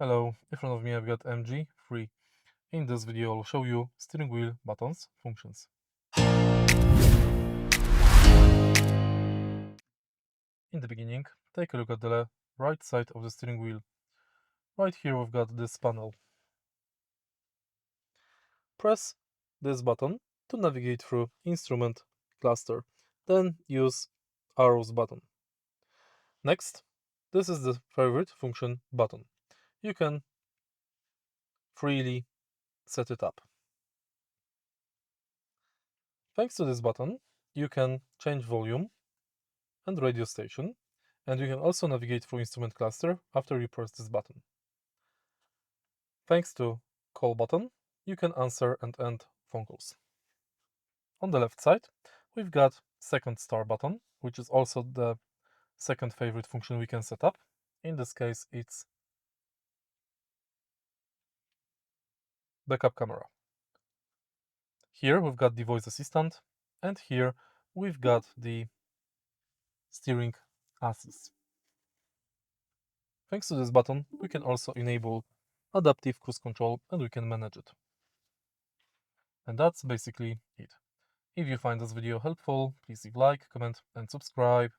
Hello, in front of me I've got MG3. In this video I'll show you steering wheel buttons functions. In the beginning, take a look at the right side of the steering wheel. Right here we've got this panel. Press this button to navigate through instrument cluster, then use arrows button. Next, this is the favorite function button. You can freely set it up. Thanks to this button, you can change volume and radio station, and you can also navigate through instrument cluster after you press this button. Thanks to call button, you can answer and end phone calls. On the left side, we've got second star button, which is also the second favorite function we can set up. In this case, it's backup camera. Here we've got the voice assistant, and here we've got the steering assist. Thanks to this button, we can also enable adaptive cruise control and we can manage it. And that's basically it. If you find this video helpful, please leave a like, comment and subscribe.